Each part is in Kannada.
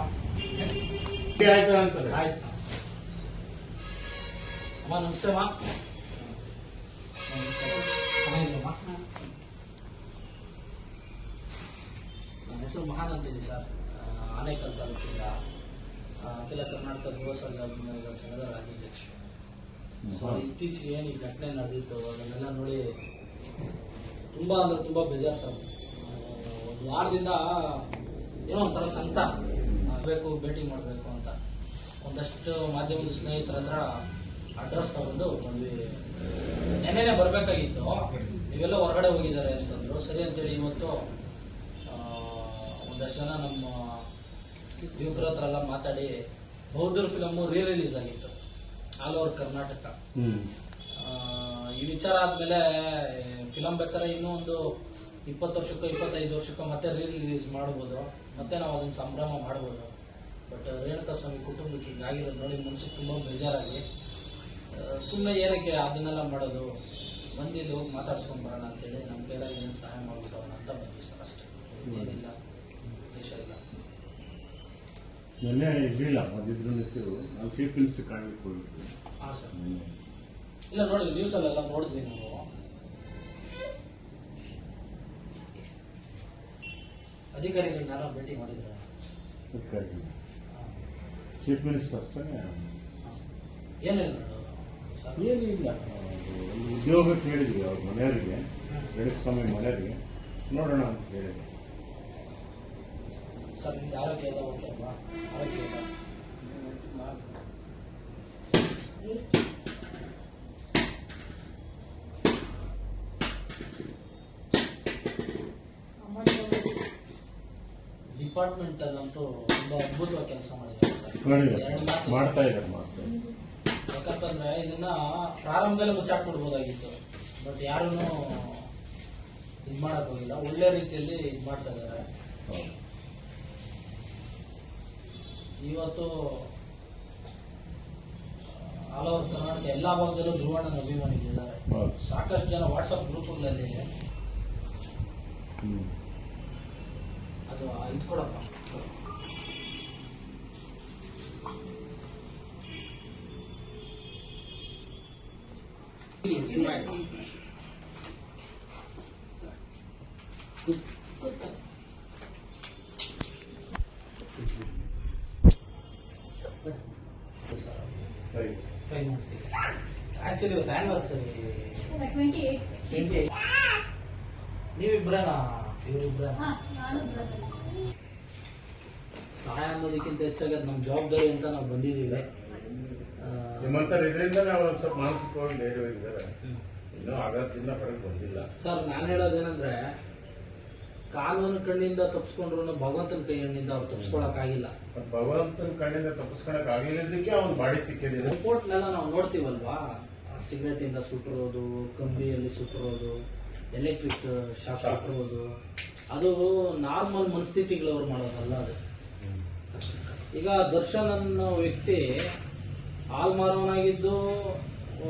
ಆಯ್ತು ಅಂತಾರೆ. ಆಯ್ತು ಅಮ್ಮ, ನಮಸ್ತೆ ಅಮ್ಮ. ಚೆನ್ನಾಗಿದ್ದೀರಮ್ಮ? ನನ್ನ ಹೆಸರು ಮಹಾನ್ ಅಂತೀನಿ ಸರ್. ಆನೇಕಲ್ ತಾಲೂಕಿಂದ ಅಖಿಲ ಕರ್ನಾಟಕ ಗೃಹ ಸಂಘಟನೆಗಳ ಸಂಘದ ರಾಜ್ಯಾಧ್ಯಕ್ಷ. ಸೊ ಇತ್ತೀಚೆಗೆ ಏನು ಈ ಘಟನೆ ನಡೆದಿತ್ತು ಅದನ್ನೆಲ್ಲ ನೋಡಿ ತುಂಬಾ ಅಂದ್ರೆ ತುಂಬಾ ಬೇಜಾರು ಸರ್. ಒಂದು ವಾರದಿಂದ ಏನೋ ಒಂಥರ ಸಂಕಟ ಆಗಬೇಕು, ಭೇಟಿ ಮಾಡಬೇಕು ಅಂತ ಒಂದಷ್ಟು ಮಾಧ್ಯಮದ ಸ್ನೇಹಿತರ ಹತ್ರ ಅಡ್ರೆಸ್ ತಗೊಂಡು ಬಂದ್ವಿ. ನೆನ್ನೆನೆ ಬರಬೇಕಾಗಿತ್ತು, ನೀವೆಲ್ಲ ಹೊರಗಡೆ ಹೋಗಿದ್ದಾರೆ ಅಂತಂದ್ರು. ಸರಿ ಅಂತೇಳಿ ಇವತ್ತು ಒಂದಷ್ಟು ಜನ ನಮ್ಮ ಯುವಕರ ಹತ್ರ ಎಲ್ಲ ಮಾತಾಡಿ ಬೌದ್ಧರ ಫಿಲಮು ರಿಲೀಸ್ ಆಗಿತ್ತು ಆಲ್ ಓವರ್ ಕರ್ನಾಟಕ. ಈ ವಿಚಾರ ಆದ್ಮೇಲೆ ಫಿಲಮ್ ಬೇಕಾದ್ರೆ ಇನ್ನೂ ಒಂದು 20 ವರ್ಷಕ್ಕೋ 25 ವರ್ಷಕ್ಕೋ ಮತ್ತೆ ರಿಲೀಸ್ ಮಾಡ್ಬೋದು, ಮತ್ತೆ ನಾವು ಅದನ್ನ ಸಂಭ್ರಮ ಮಾಡ್ಬೋದು. ಬಟ್ ರೇಣುಕಾ ಸ್ವಾಮಿ ಕುಟುಂಬಕ್ಕೆ ಹೀಗಾಗಿರೋದು ನೋಡಿ ಮನಸ್ಸಿಗೆ ತುಂಬ ಬೇಜಾರಾಗಿ ಸುಮ್ಮನೆ ಏನಕ್ಕೆ ಅದನ್ನೆಲ್ಲ ಮಾಡೋದು, ಬಂದಿದ್ದು ಹೋಗಿ ಮಾತಾಡ್ಸ್ಕೊಂಡು ಬರೋಣ ಅಂತೇಳಿ ನಮ್ಮ ಕೈಲಾಗಿ ಏನು ಸಹಾಯ ಮಾಡ್ಬಿಡೋಣ ಅಂತ ಬಂದ್ವಿ ಸರ್. ಅಷ್ಟೇ, ಏನಿಲ್ಲ, ದೇಶ ಇಲ್ಲ. ನೆನ್ನೆ ಇರಲಿಲ್ಲ ಅದಿದ್ರು ನಾವು ಚೀಫ್ ಮಿನಿಸ್ಟರ್ ಕಾಣಲಿಕ್ಕೆ ಹೋಗಿದ್ವಿ. ಹಾಂ ಸರ್, ಇಲ್ಲ ನೋಡಿ ನ್ಯೂಸಲ್ಲೆಲ್ಲ ನೋಡಿದ್ವಿ ನಾವು. ಅಧಿಕಾರಿಗಳನ್ನೆಲ್ಲ ಭೇಟಿ ಮಾಡಿದ್ರೆ ಚೀಫ್ ಮಿನಿಸ್ಟರ್ ಅಷ್ಟೇ ಏನಿಲ್ಲ ಏನಿಲ್ಲ. ಒಂದು ಉದ್ಯೋಗ ಕೇಳಿದ್ವಿ ಅವ್ರ ಮನೆಯವರಿಗೆ, ರೇಣುಕಸ್ವಾಮಿ ಮನೆಯವರಿಗೆ, ನೋಡೋಣ ಅಂತ ಹೇಳಿದ್ವಿ. ಸರ್ ನಿಮ್ದು ಆರೋಗ್ಯ ಎಲ್ಲ ಓಕೆ ಅಲ್ವಾ? ಆರೋಗ್ಯ ಇಲ್ಲ ಡಿಪಾರ್ಟ್ಮೆಂಟ್ ಅಲ್ಲಂತೂ ತುಂಬಾ ಅದ್ಭುತವಾಗಿ ಕೆಲಸ ಮಾಡ್ತಾ ಇದ್ದಾರೆ ಮಾಸ್ಟರ್. ಯಾಕಂತಂದ್ರೆ ಇದನ್ನ ಪ್ರಾರಂಭದಲ್ಲೇ ಮುಚ್ಚಾಕ್ಬಿಡ್ಬೋದಾಗಿತ್ತು, ಬಟ್ ಯಾರೂ ಇದು ಮಾಡಕ್ ಹೋಗಿಲ್ಲ. ಒಳ್ಳೆ ರೀತಿಯಲ್ಲಿ ಇದು ಮಾಡ್ತಾ ಇದ್ದಾರೆ. ಇವತ್ತು ಆಲ್ ಓವರ್ ಕರ್ನಾಟಕ ಎಲ್ಲಾ ಭಾಗದಲ್ಲೂ ಧ್ರುವಣ್ಣನ ಅಭಿಮಾನಿಗಳಿದ್ದಾರೆ. ಸಾಕಷ್ಟು ಜನ ವಾಟ್ಸಪ್ ಗ್ರೂಪ್ಗಳಲ್ಲಿ ಅದು ಇದು ಕೊಡಪ್ಪ. ಆಕ್ಚುಲಿ ಇವತ್ತು ಆನಿವರ್ಸರಿ 28. ನೀವಿಬ್ರೇನಾ? ಇವರಿಬ್ರೇನಾ? ಸಹಾಯ ಅನ್ನೋದಕ್ಕಿಂತ ಹೆಚ್ಚಾಗಿ ಅದು ನಮ್ಮ ಜವಾಬ್ದಾರಿ ಅಂತ ನಾವು ಬಂದಿದ್ದೀವಿ. ನಿಮ್ಮಂತರ ಇದರಿಂದ ನಾವು ಒಂದು ಸ್ವಲ್ಪ ಮಾನಸಿಕವಾಗಿ ಧೈರ್ಯವಾಗಿದ್ದಾರೆ. ಇನ್ನೂ ಆಘಾತದಿಂದ ಹೊರಗೆ ಬಂದಿಲ್ಲ ಸರ್. ನಾನು ಹೇಳೋದೇನಂದ್ರೆ, ಕಾನೂನು ಕಣ್ಣಿಂದ ತಪ್ಪಿಸ್ಕೊಂಡ್ರು ಭಗವಂತನ ಕೈಯಿಂದ ಅವ್ರು ತಪ್ಪಿಸ್ಕೊಳಕ್ಕಾಗಿಲ್ಲ. ಭಗವಂತನ ಕಣ್ಣಿಂದ ತಪ್ಪಿಸ್ಕೊಳಕ್ ಆಗಿಲ್ಲದಕ್ಕೆ ಅವನು ಬಾಡಿ ಸಿಕ್ಕಿದೆ. ರಿಪೋರ್ಟ್ನೆಲ್ಲ ನಾವು ನೋಡ್ತೀವಲ್ವಾ, ಸಿಗರೇಟ್ ಇಂದ ಸುಟ್ಟಿರೋದು, ಕಂಬಿಯಲ್ಲಿ ಸುಟ್ಟಿರೋದು, ಎಲೆಕ್ಟ್ರಿಕ್ ಶಾಕ್ ಸುಟ್ಟಿರೋದು, ಅದು ನಾರ್ಮಲ್ ಮನಸ್ಥಿತಿಗಳವ್ರು ಮಾಡೋದಲ್ಲ. ಅದು ಈಗ ದರ್ಶನ್ ಅನ್ನೋ ವ್ಯಕ್ತಿ ಹಾಲ್ ಮಾರೋನಾಗಿದ್ದು,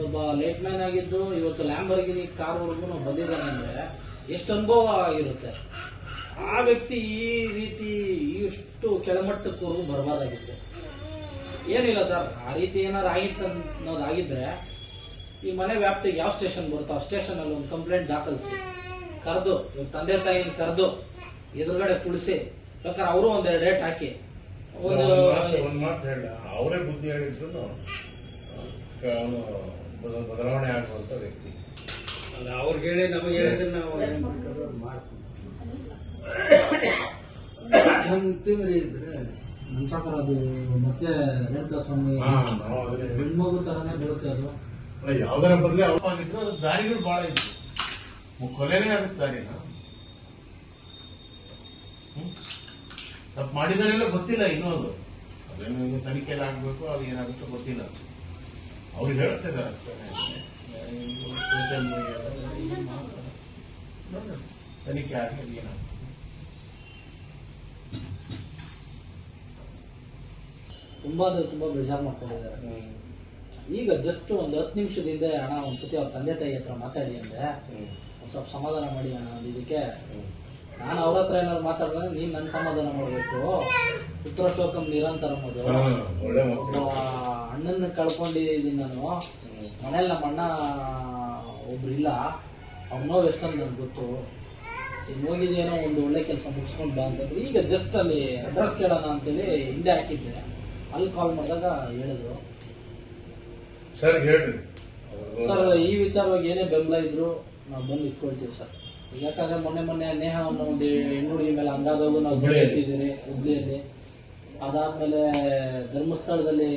ಒಬ್ಬ ಲೇಟ್ ಮ್ಯಾನ್ ಆಗಿದ್ದು, ಇವತ್ತು ಲ್ಯಾಂಬರ್ಗಿನಿ ಕಾರ್ವರೆಗೂ ಬಂದಿದ್ದಾನೆ ಅಂದ್ರೆ ಎಷ್ಟು ಅನುಭವ ಆಗಿರುತ್ತೆ. ಆ ವ್ಯಕ್ತಿ ಈ ರೀತಿ ಇಷ್ಟು ಕೆಳಮಟ್ಟಕ್ಕವರೆಗೂ ಬರಬಾರ್ದಾಗಿತ್ತು. ಏನಿಲ್ಲ ಸರ್, ಆ ರೀತಿ ಏನಾರು ಆಗಿತ್ತು ಅನ್ನೋದಾಗಿದ್ರೆ ಈ ಮನೆ ವ್ಯಾಪ್ತಿಗೆ ಯಾವ ಸ್ಟೇಷನ್ ಬರುತ್ತೋ ಆ ಸ್ಟೇಷನ್ ಅಲ್ಲಿ ಒಂದು ಕಂಪ್ಲೇಂಟ್ ದಾಖಲಿಸಿ, ಕರೆದು ಇವ್ರ ತಂದೆ ತಾಯಿನ ಕರೆದು ಎದುರುಗಡೆ ಕುಳಿಸಿ, ಬೇಕಾದ್ರೆ ಅವರು ಒಂದೆರಡು ಡೇಟ್ ಹಾಕಿ ಒಂದು ಮಾತು ಹೇಳ. ಅವರೇ ಬುದ್ಧಿ ಹೇಳಿದ್ರು ಅವನು ಬದಲಾವಣೆ ಆಗುವಂತ ವ್ಯಕ್ತಿ ಅಲ್ಲ. ಅವ್ರಿಗೆ ಹೇಳಿ ನಮಗೆ ಹೇಳಿದ್ರೆ ನಾವು ಮಾಡ್ತೀವಿ ಇದ್ರೆ ನನ್ನ ಪ್ರಕಾರ ಅದು ಮತ್ತೆ ರೇಣುಕಾ ಸ್ವಾಮಿ ಹೆಣ್ಮಗು ತರನೇ ಬರುತ್ತೆ. ಅದು ಯಾವ್ದಾರ ಬರ್ಲಿ ಅವವಾಗಿದ್ರು ಅದು ದಾರಿಗಳು ಬಹಳ ಇತ್ತು. ಕೊಲೆನೇ ಆಗುತ್ತೆ ದಾರಿನ. ತಪ್ಪು ಮಾಡಿದಾರೆಲ್ಲ ಗೊತ್ತಿಲ್ಲ ಇನ್ನೂ. ಅದೇನು ತನಿಖೆಲ್ಲ ಆಗ್ಬೇಕು, ಅದು ಏನಾಗುತ್ತೋ ಗೊತ್ತಿಲ್ಲ. ಅವ್ರಿಗೆ ಹೇಳ್ತಾ ಇದ್ದಾರೆ ಅಷ್ಟೇ. ಸೋಷಿಯಲ್ ಮೀಡಿಯಾ ತನಿಖೆ ಆಗಿ ಏನಾಗುತ್ತೆ. ತುಂಬಾ ಬೇಜಾರು ಮಾಡ್ಕೊಂಡಿದ್ದಾರೆ. ಈಗ ಜಸ್ಟ್ ಒಂದು 10 ನಿಮಿಷದಿಂದ ಅಣ್ಣ ಒಂದ್ಸತಿ ಅವ್ರ ತಂದೆ ತಾಯಿ ಹತ್ರ ಮಾತಾಡಿ ಅಂದ್ರೆ ಒಂದ್ ಸ್ವಲ್ಪ ಸಮಾಧಾನ ಮಾಡಿ ಅಣ್ಣ ಅಂದಿದ್ದಕ್ಕೆ ನಾನು ಅವ್ರ ಹತ್ರ ಏನಾದ್ರು ಮಾತಾಡಿದ್ರೆ ನೀನ್ ನನ್ನ ಸಮಾಧಾನ ಮಾಡ್ಬೇಕು, ಪುತ್ರ ಶೋಕಂ ನಿರಂತರಂ ಅದು. ಒಳ್ಳೆ ಒಬ್ಬ ಅಣ್ಣನ ಕಳ್ಕೊಂಡಿದ್ದೀನಿ ನಾನು. ಮನೇಲಿ ನಮ್ಮ ಅಣ್ಣ ಒಬ್ರು ಇಲ್ಲ, ಅವ್ನ ನೋವು ಎಷ್ಟಂತ ನನ್ಗೆ ಗೊತ್ತು. ಈಗ ಹೋಗಿದ್ದೇನೋ ಒಂದು ಒಳ್ಳೆ ಕೆಲಸ ಮುಗಿಸ್ಕೊಂಡು ಬಾ ಅಂತಂದ್ರೆ, ಈಗ ಜಸ್ಟ್ ಅಲ್ಲಿ ಅಡ್ರೆಸ್ ಕೇಳೋಣ ಅಂತೇಳಿ ಹಿಂದೆ ಹಾಕಿದ್ದೆ. ಅಲ್ಲಿ ಕಾಲ್ ಮಾಡಿದಾಗ ಹೇಳಿದ್ರು, ಸರ್ ಹೇಳ್ರಿ ಸರ್ ಈ ವಿಚಾರವಾಗಿ ಏನೇ ಬೆಂಬಲ ಇದ್ರು ನಾವು ಬಂದು ಇಟ್ಕೊಳ್ತೀವಿ ಸರ್. ಯಾಕಂದ್ರೆ ಮೊನ್ನೆ ನೇಹ ಅನ್ನೋ ಒಂದು ಹೆಣ್ಣುಡುಗಿ ಮೇಲೆ ಹಂಗಾದವು ನಾವು ಧ್ವನಿ ಎತ್ತಿದ್ದೀರಿ ಹುಬ್ಳಿಯಲ್ಲಿ. ಅದಾದ್ಮೇಲೆ ಧರ್ಮಸ್ಥಳದಲ್ಲಿ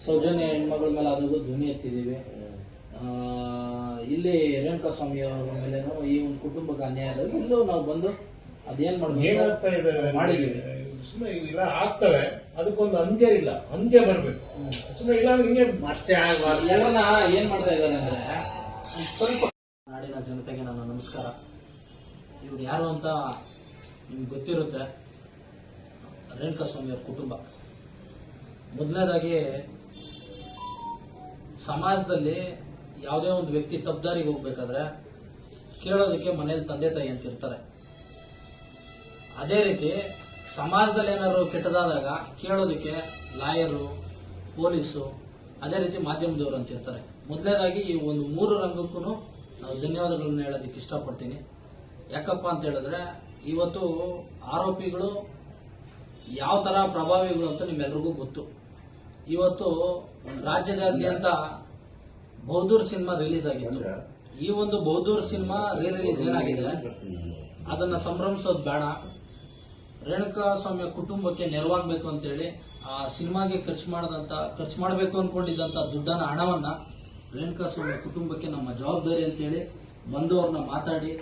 ಸೌಜನ್ಯ ಹೆಣ್ಮಗಳ ಮೇಲೆ ಆದವು ಧ್ವನಿ ಎತ್ತಿದ್ದೀವಿ. ಇಲ್ಲಿ ರೇಣುಕಾ ಸ್ವಾಮಿ ಅವರ ಮೇಲೇನು ಈ ಒಂದು ಕುಟುಂಬಕ್ಕೆ ಅನ್ಯಾಯ ಆದಾಗ ಇಲ್ಲೂ ನಾವು ಬಂದು ಅದೇನ್ ಮಾಡಿದೀವಿ. ಸುಮ್ಮನೆ ಇಲ್ಲ ಆಗ್ತವೆ, ಅದಕ್ಕೊಂದು ಅಂತ್ಯ ಇಲ್ಲ, ಅಂತ್ಯ ಬರ್ಬೇಕು. ಸುಮ್ಮನೆ ಇಲ್ಲ ಹಿಂಗೆ ಮತ್ತೆ ಎಲ್ಲರನ್ನ ಏನ್ ಮಾಡ್ತಾ ಇದ್ದಾರೆ ಅಂದ್ರೆ, ಸ್ವಲ್ಪ ನಾಡಿನ ಜನತೆಗೆ ನನ್ನ ನಮಸ್ಕಾರ. ಇವ್ರು ಯಾರು ಅಂತ ನಿಮ್ಗೆ ಗೊತ್ತಿರುತ್ತೆ. ರೇಣುಕಾ ಸ್ವಾಮಿ ಅವ್ರ ಕುಟುಂಬ ಮೊದಲನೇದಾಗಿ ಸಮಾಜದಲ್ಲಿ ಯಾವುದೇ ಒಂದು ವ್ಯಕ್ತಿ ತಪ್ಪದಾರಿಗೆ ಹೋಗ್ಬೇಕಾದ್ರೆ ಕೇಳೋದಕ್ಕೆ ಮನೇಲಿ ತಂದೆ ತಾಯಿ ಅಂತ ಇರ್ತಾರೆ. ಅದೇ ರೀತಿ ಸಮಾಜದಲ್ಲಿ ಏನಾದ್ರು ಕೆಟ್ಟದಾದಾಗ ಕೇಳೋದಕ್ಕೆ ಲಾಯರು, ಪೊಲೀಸು, ಅದೇ ರೀತಿ ಮಾಧ್ಯಮದವರು ಅಂತ ಇರ್ತಾರೆ. ಮೊದಲನೇದಾಗಿ ಈ ಒಂದು 3 ರಂಗಕ್ಕೂ ನಾವು ಧನ್ಯವಾದಗಳನ್ನು ಹೇಳೋದಕ್ಕೆ ಇಷ್ಟಪಡ್ತೀನಿ. ಯಾಕಪ್ಪ ಅಂತ ಹೇಳಿದ್ರೆ, ಇವತ್ತು ಆರೋಪಿಗಳು ಯಾವ ತರ ಪ್ರಭಾವಿಗಳು ಅಂತ ನಿಮ್ಮೆಲ್ರಿಗೂ ಗೊತ್ತು. ಇವತ್ತು ರಾಜ್ಯದಾದ್ಯಂತ ಬೌದ್ದೂರ್ ಸಿನಿಮಾ ರಿಲೀಸ್ ಆಗಿತ್ತು. ಈ ಒಂದು ಬೌದ್ದೂರ್ ಸಿನಿಮಾ ರಿಲೀಸ್ ಏನಾಗಿದೆ, ಅದನ್ನ ಸಂಭ್ರಮಿಸೋದು ಬೇಡ. ರೇಣುಕಾ ಸ್ವಾಮಿಯ ಕುಟುಂಬಕ್ಕೆ ನೆರವಾಗಬೇಕು ಅಂತೇಳಿ ಆ ಸಿನಿಮಾಗೆ ಖರ್ಚು ಮಾಡಬೇಕು ಅನ್ಕೊಂಡಿದ್ದಂತ ದುಡ್ಡನ್ನ, ಹಣವನ್ನ ರೇಣುಕಾ ಸ್ವಾಮಿಯ ಕುಟುಂಬಕ್ಕೆ ನಮ್ಮ ಜವಾಬ್ದಾರಿ ಅಂತೇಳಿ ಬಂದು ಅವ್ರನ್ನ ಮಾತಾಡಿ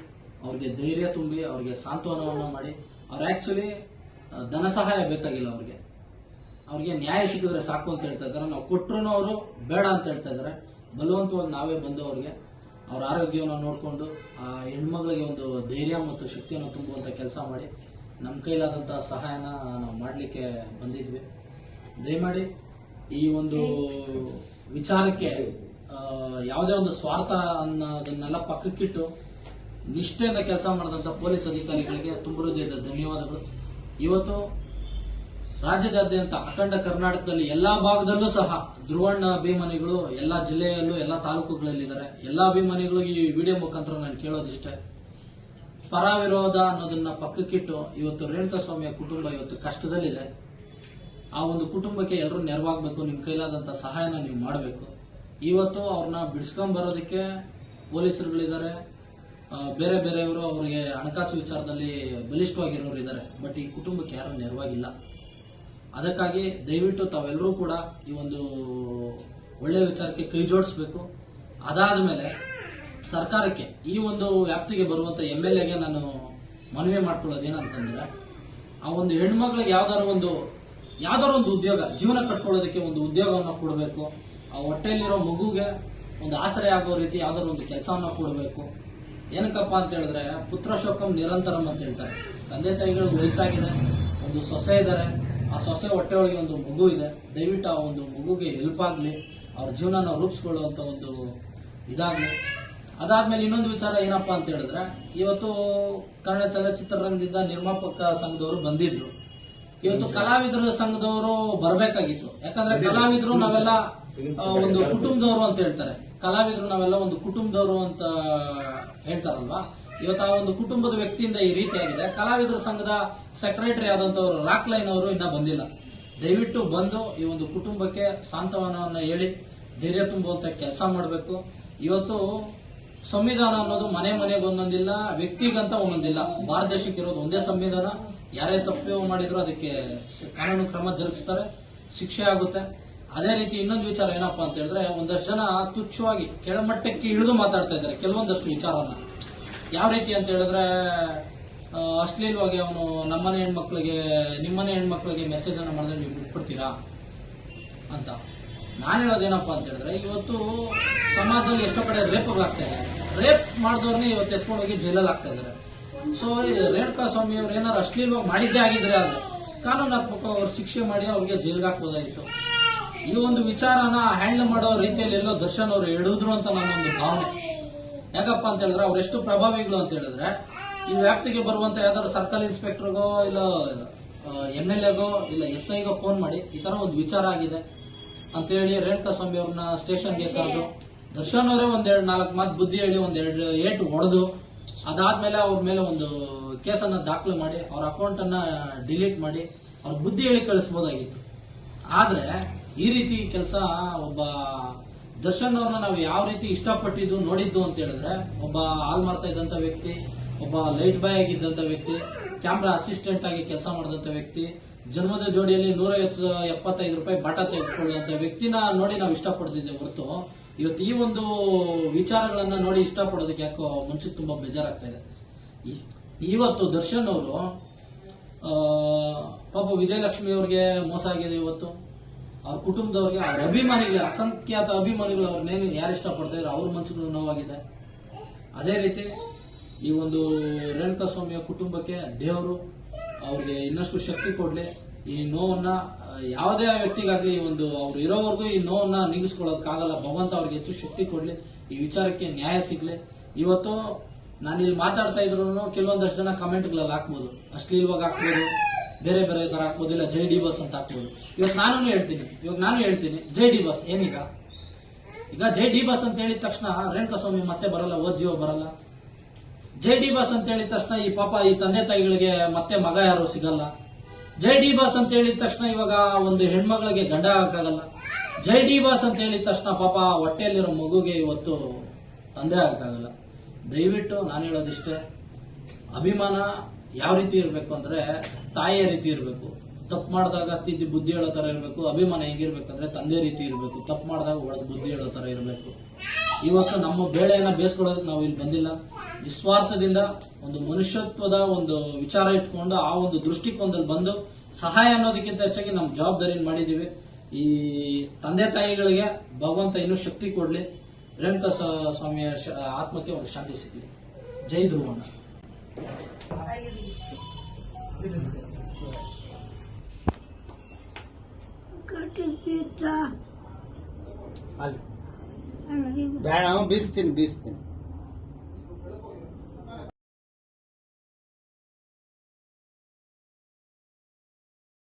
ಅವ್ರಿಗೆ ಧೈರ್ಯ ತುಂಬಿ ಅವ್ರಿಗೆ ಸಾಂತ್ವನವನ್ನ ಮಾಡಿ, ಅವ್ರು ಆಕ್ಚುಲಿ ಧನ ಸಹಾಯ ಬೇಕಾಗಿಲ್ಲ, ಅವ್ರಿಗೆ ನ್ಯಾಯ ಸಿಕ್ಕಿದ್ರೆ ಸಾಕು ಅಂತ ಹೇಳ್ತಾ ಇದ್ದಾರೆ. ನಾವು ಕೊಟ್ಟರು ಅವರು ಬೇಡ ಅಂತ ಹೇಳ್ತಾ ಇದ್ದಾರೆ. ಬಲವಂತವಾಗಿ ನಾವೇ ಬಂದು ಅವ್ರಿಗೆ ಅವ್ರ ಆರೋಗ್ಯವನ್ನು ನೋಡಿಕೊಂಡು ಆ ಹೆಣ್ಮಗಳಿಗೆ ಒಂದು ಧೈರ್ಯ ಮತ್ತು ಶಕ್ತಿಯನ್ನು ತುಂಬುವಂತ ಕೆಲಸ ಮಾಡಿ ನಮ್ಮ ಕೈಲಾದಂತಹ ಸಹಾಯನ ನಾವು ಮಾಡಲಿಕ್ಕೆ ಬಂದಿದ್ವಿ. ದಯಮಾಡಿ ಈ ಒಂದು ವಿಚಾರಕ್ಕೆ ಯಾವುದೇ ಒಂದು ಸ್ವಾರ್ಥ ಅನ್ನೋದನ್ನೆಲ್ಲ ಪಕ್ಕಕ್ಕಿಟ್ಟು ನಿಷ್ಠೆಯಿಂದ ಕೆಲಸ ಮಾಡಿದಂಥ ಪೊಲೀಸ್ ಅಧಿಕಾರಿಗಳಿಗೆ ತುಂಬ ಹೃದಯದ ಧನ್ಯವಾದಗಳು. ಇವತ್ತು ರಾಜ್ಯದಾದ್ಯಂತ ಅಖಂಡ ಕರ್ನಾಟಕದಲ್ಲಿ ಎಲ್ಲಾ ಭಾಗದಲ್ಲೂ ಸಹ ಧ್ರುವಣ್ಣ ಅಭಿಮಾನಿಗಳು ಎಲ್ಲಾ ಜಿಲ್ಲೆಯಲ್ಲೂ ಎಲ್ಲಾ ತಾಲೂಕುಗಳಲ್ಲಿದ್ದಾರೆ. ಎಲ್ಲಾ ಅಭಿಮಾನಿಗಳಿಗೆ ಈ ವಿಡಿಯೋ ಮುಖಾಂತರ ನಾನು ಕೇಳೋದಿಷ್ಟೇ, ಪರ ವಿರೋಧ ಅನ್ನೋದನ್ನ ಪಕ್ಕಕ್ಕಿಟ್ಟು ಇವತ್ತು ರೇಣುಕಾ ಸ್ವಾಮಿಯ ಕುಟುಂಬ ಇವತ್ತು ಕಷ್ಟದಲ್ಲಿದೆ. ಆ ಒಂದು ಕುಟುಂಬಕ್ಕೆ ಎಲ್ಲರೂ ನೆರವಾಗಬೇಕು, ನಿಮ್ಮ ಕೈಲಾದಂತ ಸಹಾಯನ ನೀವು ಮಾಡಬೇಕು. ಇವತ್ತು ಅವ್ರನ್ನ ಬಿಡಿಸ್ಕೊಂಡ್ ಬರೋದಕ್ಕೆ ಪೊಲೀಸರುಗಳಿದ್ದಾರೆ, ಬೇರೆ ಬೇರೆಯವರು ಅವರಿಗೆ ಹಣಕಾಸು ವಿಚಾರದಲ್ಲಿ ಬಲಿಷ್ಠವಾಗಿರೋರು ಇದ್ದಾರೆ. ಬಟ್ ಈ ಕುಟುಂಬಕ್ಕೆ ಯಾರು ನೆರವಾಗಿಲ್ಲ. ಅದಕ್ಕಾಗಿ ದಯವಿಟ್ಟು ತಾವೆಲ್ಲರೂ ಕೂಡ ಈ ಒಂದು ಒಳ್ಳೆಯ ವಿಚಾರಕ್ಕೆ ಕೈ ಜೋಡಿಸ್ಬೇಕು. ಅದಾದ ಮೇಲೆ ಸರ್ಕಾರಕ್ಕೆ ಈ ಒಂದು ವ್ಯಾಪ್ತಿಗೆ ಬರುವಂತ MLAಗೆ ನಾನು ಮನವಿ ಮಾಡ್ಕೊಳ್ಳೋದೇನಂತಂದ್ರೆ, ಆ ಒಂದು ಹೆಣ್ಮಕ್ಳಿಗೆ ಯಾವ್ದಾದ್ರು ಒಂದು ಉದ್ಯೋಗ, ಜೀವನ ಕಟ್ಕೊಳ್ಳೋದಕ್ಕೆ ಒಂದು ಉದ್ಯೋಗವನ್ನು ಕೊಡಬೇಕು. ಆ ಹೊಟ್ಟೆಯಲ್ಲಿರೋ ಮಗುಗೆ ಒಂದು ಆಸರೆ ಆಗೋ ರೀತಿ ಯಾವ್ದಾದ್ರು ಒಂದು ಕೆಲಸವನ್ನ ಕೊಡಬೇಕು. ಏನಕ್ಕಪ್ಪ ಅಂತ ಹೇಳಿದ್ರೆ, ಪುತ್ರ ಶೋಕಂ ನಿರಂತರಂ ಅಂತ ಹೇಳ್ತಾರೆ. ತಂದೆ ತಾಯಿಗಳಿಗೆ ವಯಸ್ಸಾಗಿದೆ, ಒಂದು ಸೊಸೆ ಇದ್ದಾರೆ, ಆ ಸೊಸೆ ಹೊಟ್ಟೆ ಒಳಗೆ ಒಂದು ಮಗು ಇದೆ. ದಯವಿಟ್ಟು ಆ ಒಂದು ಮಗುಗೆ ಹೆಲ್ಪ್ ಆಗಲಿ, ಅವ್ರ ಜೀವನ ರೂಪಿಸ್ಕೊಳ್ಳುವಂತ ಒಂದು ಇದಾಗಲಿ. ಅದಾದ್ಮೇಲೆ ಇನ್ನೊಂದು ವಿಚಾರ ಏನಪ್ಪಾ ಅಂತ ಹೇಳಿದ್ರೆ, ಇವತ್ತು ಕನ್ನಡ ಚಲನಚಿತ್ರರಂಗದಿಂದ ನಿರ್ಮಾಪಕ ಸಂಘದವರು ಬಂದಿದ್ರು. ಇವತ್ತು ಕಲಾವಿದರ ಸಂಘದವರು ಬರಬೇಕಾಗಿತ್ತು. ಯಾಕಂದ್ರೆ ಕಲಾವಿದರು ನಾವೆಲ್ಲ ಒಂದು ಕುಟುಂಬದವರು ಅಂತ ಹೇಳ್ತಾರೆ. ಕಲಾವಿದರು ನಾವೆಲ್ಲ ಒಂದು ಕುಟುಂಬದವರು ಅಂತ ಹೇಳ್ತಾರಲ್ವಾ. ಇವತ್ತು ಆ ಒಂದು ಕುಟುಂಬದ ವ್ಯಕ್ತಿಯಿಂದ ಈ ರೀತಿಯಾಗಿದೆ. ಕಲಾವಿದರ ಸಂಘದ ಸೆಕ್ರೆಟರಿ ಆದಂತವರು ರಾಕ್ಲೈನ್ ಅವರು ಇನ್ನ ಬಂದಿಲ್ಲ. ದಯವಿಟ್ಟು ಬಂದು ಈ ಒಂದು ಕುಟುಂಬಕ್ಕೆ ಸಾಂತ್ವನವನ್ನು ಹೇಳಿ ಧೈರ್ಯ ತುಂಬುವಂತ ಕೆಲಸ ಮಾಡಬೇಕು. ಇವತ್ತು ಸಂವಿಧಾನ ಅನ್ನೋದು ಮನೆಗೆ ಒಂದೊಂದಿಲ್ಲ, ವ್ಯಕ್ತಿಗಂತ ಒಂದೊಂದಿಲ್ಲ. ಭಾರತ ದೇಶಕ್ಕೆ ಇರೋದು ಒಂದೇ ಸಂವಿಧಾನ. ಯಾರೇ ತಪ್ಪು ಮಾಡಿದ್ರು ಅದಕ್ಕೆ ಕಾನೂನು ಕ್ರಮ ಜರುಗಿಸ್ತಾರೆ, ಶಿಕ್ಷೆ ಆಗುತ್ತೆ. ಅದೇ ರೀತಿ ಇನ್ನೊಂದು ವಿಚಾರ ಏನಪ್ಪಾ ಅಂತ ಹೇಳಿದ್ರೆ, ಒಂದಷ್ಟು ಜನ ತುಚ್ಛವಾಗಿ ಕೆಳಮಟ್ಟಕ್ಕೆ ಇಳಿದು ಮಾತಾಡ್ತಾ ಇದ್ದಾರೆ ಕೆಲವೊಂದಷ್ಟು ವಿಚಾರವನ್ನ. ಯಾವ ರೀತಿ ಅಂತ ಹೇಳಿದ್ರೆ, ಅಶ್ಲೀಲವಾಗಿ ಅವನು ನಿಮ್ಮನೆ ಹೆಣ್ಮಕ್ಳಿಗೆ ಮೆಸೇಜ್ ಅನ್ನ ಮಾಡಿದ್ರೆ ನೀವು ಬಿಟ್ಬಿಡ್ತೀರಾ ಅಂತ. ನಾನು ಹೇಳೋದೇನಪ್ಪಾ ಅಂತ ಹೇಳಿದ್ರೆ, ಇವತ್ತು ಸಮಾಜದಲ್ಲಿ ಎಷ್ಟೋ ಕಡೆ ರೇಪ್ಗಳಾಗ್ತಾ ಇದೆ. ರೇಪ್ ಮಾಡಿದವ್ರನ್ನೇ ಇವತ್ತು ಎತ್ಕೊಂಡು ಹೋಗಿ ಜೈಲಲ್ಲಿ ಆಗ್ತಾ ಇದ್ದಾರೆ. ಸೊ ರೇಣುಕಾ ಸ್ವಾಮಿ ಅವ್ರು ಏನಾದ್ರು ಅಶ್ಲೀಲವಾಗಿ ಮಾಡಿದ್ದೇ ಆಗಿದ್ರೆ ಆದ್ರೆ ಕಾನೂನಾತ್ಮಕ ಅವ್ರು ಶಿಕ್ಷೆ ಮಾಡಿ ಅವ್ರಿಗೆ ಜೈಲ್ಗೆ ಹಾಕ್ಬೋದಾಗಿತ್ತು. ಈ ಒಂದು ವಿಚಾರನ ಹ್ಯಾಂಡಲ್ ಮಾಡೋ ರೀತಿಯಲ್ಲಿ ಎಲ್ಲೋ ದರ್ಶನ್ ಅವರು ಹೇಳಿದ್ರು ಅಂತ ನನ್ನೊಂದು ಭಾವನೆ. ಯಾಕಪ್ಪ ಅಂತ ಹೇಳಿದ್ರೆ, ಅವ್ರು ಎಷ್ಟು ಪ್ರಭಾವಿಗಳು ಅಂತ ಹೇಳಿದ್ರೆ, ಈ ವ್ಯಾಪ್ತಿಗೆ ಬರುವಂತ ಯಾವ್ದಾದ್ರು ಸರ್ಕಲ್ ಇನ್ಸ್ಪೆಕ್ಟರ್ಗೋ ಇಲ್ಲ MLAಗೋ ಇಲ್ಲ SIಗೋ ಫೋನ್ ಮಾಡಿ ಈ ತರ ಒಂದು ವಿಚಾರ ಆಗಿದೆ ಅಂತೇಳಿ ರೇಣುಕಾ ಸ್ವಾಮಿ ಅವ್ರನ್ನ ಸ್ಟೇಷನ್ಗೆ ಕರೆದು ದರ್ಶನ್ ಅವರೇ ಒಂದೆರಡು 4 ಮಾತು ಬುದ್ಧಿ ಹೇಳಿ ಒಂದೆರಡು ಏಟು ಹೊಡೆದು ಅದಾದ್ಮೇಲೆ ಅವ್ರ ಮೇಲೆ ಒಂದು ಕೇಸನ್ನ ದಾಖಲೆ ಮಾಡಿ ಅವ್ರ ಅಕೌಂಟ್ ಅನ್ನ ಡಿಲೀಟ್ ಮಾಡಿ ಅವ್ರ ಬುದ್ಧಿ ಹೇಳಿ ಕಳಿಸ್ಬೋದಾಗಿತ್ತು. ಆದ್ರೆ ಈ ರೀತಿ ಕೆಲಸ ಒಬ್ಬ ದರ್ಶನ್ ಅವ್ರನ್ನ ನಾವು ಯಾವ ರೀತಿ ಇಷ್ಟಪಟ್ಟಿದ್ದು ನೋಡಿದ್ದು ಅಂತ ಹೇಳಿದ್ರೆ, ಒಬ್ಬ ಹಾಲ್ ಮಾಡ್ತಾ ಇದ್ದಂತ ವ್ಯಕ್ತಿ, ಒಬ್ಬ ಲೈಟ್ ಬಾಯ್ ಆಗಿದ್ದಂತ ವ್ಯಕ್ತಿ, ಕ್ಯಾಮ್ರಾ ಅಸಿಸ್ಟೆಂಟ್ ಆಗಿ ಕೆಲಸ ಮಾಡಿದಂತ ವ್ಯಕ್ತಿ, ಜನ್ಮದ ಜೋಡಿಯಲ್ಲಿ 175 ರೂಪಾಯಿ ಬಾಟ ತೆಗೆದುಕೊಳ್ಳುವಂತ ವ್ಯಕ್ತಿನ ನೋಡಿ ನಾವು ಇಷ್ಟಪಡ್ತಿದ್ದೇವೆ ಹೊರತು ಇವತ್ತು ಈ ಒಂದು ವಿಚಾರಗಳನ್ನ ನೋಡಿ ಇಷ್ಟಪಡೋದಕ್ಕೆ ಯಾಕೋ ಮನ್ಸಿಗೆ ತುಂಬಾ ಬೇಜಾರಾಗ್ತಾ ಇದೆ. ಇವತ್ತು ದರ್ಶನ್ ಅವರು ಪಾಪ ವಿಜಯಲಕ್ಷ್ಮಿ ಅವ್ರಿಗೆ ಮೋಸ ಆಗಿದೆ. ಇವತ್ತು ಅವ್ರ ಕುಟುಂಬದವ್ರಿಗೆ, ಅವ್ರ ಅಭಿಮಾನಿಗಳು, ಅಸಂಖ್ಯಾತ ಅಭಿಮಾನಿಗಳು ಅವ್ರನ್ನೇನು ಯಾರು ಇಷ್ಟಪಡ್ತಾ ಇದ್ರು ಅವ್ರ ಮನ್ಸಿಗೂ ನೋವಾಗಿದೆ. ಅದೇ ರೀತಿ ಈ ಒಂದು ರೇಣುಕಾ ಸ್ವಾಮಿಯ ಕುಟುಂಬಕ್ಕೆ ದೇವರು ಅವ್ರಿಗೆ ಇನ್ನಷ್ಟು ಶಕ್ತಿ ಕೊಡ್ಲಿ. ಈ ನೋವನ್ನ ಯಾವುದೇ ವ್ಯಕ್ತಿಗಾಗ್ಲಿ ಈ ಒಂದು ಅವ್ರು ಇರೋವರೆಗೂ ಈ ನೋವನ್ನ ನೀಗಿಸ್ಕೊಳ್ಳೋದಕ್ಕಾಗಲ್ಲ. ಭಗವಂತ ಅವ್ರಿಗೆ ಹೆಚ್ಚು ಶಕ್ತಿ ಕೊಡ್ಲಿ, ಈ ವಿಚಾರಕ್ಕೆ ನ್ಯಾಯ ಸಿಗ್ಲಿ. ಇವತ್ತು ನಾನು ಇಲ್ಲಿ ಮಾತಾಡ್ತಾ ಇದ್ರು ಕೆಲವೊಂದಷ್ಟು ಜನ ಕಮೆಂಟ್ಗಳಲ್ಲಿ ಹಾಕ್ಬೋದು, ಅಶ್ಲೀಲವಾಗಿ ಹಾಕ್ಬೋದು, ಬೇರೆ ಬೇರೆ ತರ ಹಾಕ್ಬೋದು, ಇಲ್ಲ ಜೈ ಡಿ ಬಾಸ್ ಅಂತ ಹಾಕ್ಬೋದು. ಇವತ್ತು ನಾನು ಹೇಳ್ತೀನಿ ಜೈ ಡಿ ಬಾಸ್ ಏನೀಗ? ಈಗ ಜೈ ಡಿ ಬಾಸ್ ಅಂತ ಹೇಳಿದ ತಕ್ಷಣ ರೇಣುಕಾ ಸ್ವಾಮಿ ಮತ್ತೆ ಬರಲ್ಲ, ಜೀವ ಬರಲ್ಲ. ಜೈ ಡಿ ಬಾಸ್ ಅಂತ ಹೇಳಿದ ತಕ್ಷಣ ಈ ಪಾಪ ಈ ತಂದೆ ತಾಯಿಗಳಿಗೆ ಮತ್ತೆ ಮಗ ಯಾರು ಸಿಗಲ್ಲ. ಜೈ ಡಿ ಬಾಸ್ ಅಂತ ಹೇಳಿದ ತಕ್ಷಣ ಇವಾಗ ಒಂದು ಹೆಣ್ಮಗಳಿಗೆ ಗಂಡ ಆಗಕ್ಕಾಗಲ್ಲ. ಜೈ ಡಿ ಬಾಸ್ ಅಂತ ಹೇಳಿದ ತಕ್ಷಣ ಪಾಪ ಹೊಟ್ಟೆಯಲ್ಲಿರೋ ಮಗುಗೆ ಇವತ್ತು ತಂದೆ ಆಗಕ್ಕಾಗಲ್ಲ. ದಯವಿಟ್ಟು ನಾನು ಹೇಳೋದಿಷ್ಟೇ, ಅಭಿಮಾನ ಯಾವ ರೀತಿ ಇರಬೇಕು ಅಂದ್ರೆ ತಾಯಿಯ ರೀತಿ ಇರಬೇಕು. ತಪ್ಪು ಮಾಡಿದಾಗ ತಿದ್ದಿ ಬುದ್ಧಿ ಹೇಳೋ ತರ ಇರಬೇಕು. ಅಭಿಮಾನ ಹೆಂಗಿರ್ಬೇಕಂದ್ರೆ ತಂದೆ ರೀತಿ ಇರಬೇಕು. ತಪ್ಪು ಮಾಡಿದಾಗ ಒಳಗೆ ಬುದ್ಧಿ ಹೇಳೋ ತರ ಇರಬೇಕು. ಇವತ್ತು ನಮ್ಮ ಬೇಳೆಯನ್ನ ಬೇಯಿಸ್ಕೊಳ್ಳೋದಕ್ಕೆ ನಾವು ಇಲ್ಲಿ ಬಂದಿಲ್ಲ. ನಿಸ್ವಾರ್ಥದಿಂದ ಒಂದು ಮನುಷ್ಯತ್ವದ ಒಂದು ವಿಚಾರ ಇಟ್ಕೊಂಡು ಆ ಒಂದು ದೃಷ್ಟಿಕೋನದಲ್ಲಿ ಬಂದು ಸಹಾಯ ಅನ್ನೋದಕ್ಕಿಂತ ಹೆಚ್ಚಾಗಿ ನಮ್ಮ ಜವಾಬ್ದಾರಿ ಮಾಡಿದೀವಿ. ಈ ತಂದೆ ತಾಯಿಗಳಿಗೆ ಭಗವಂತ ಇನ್ನೂ ಶಕ್ತಿ ಕೊಡ್ಲಿ. ರೇಣುಕಾ ಸ್ವಾಮಿಯ ಆತ್ಮಕ್ಕೆ ಒಂದು ಶಾಂತಿ ಸಿಗಲಿ. ಜೈ ಧ್ರುವಣ್ಣ. ಬೇಡ, ಬೀಸ್ತೀನಿ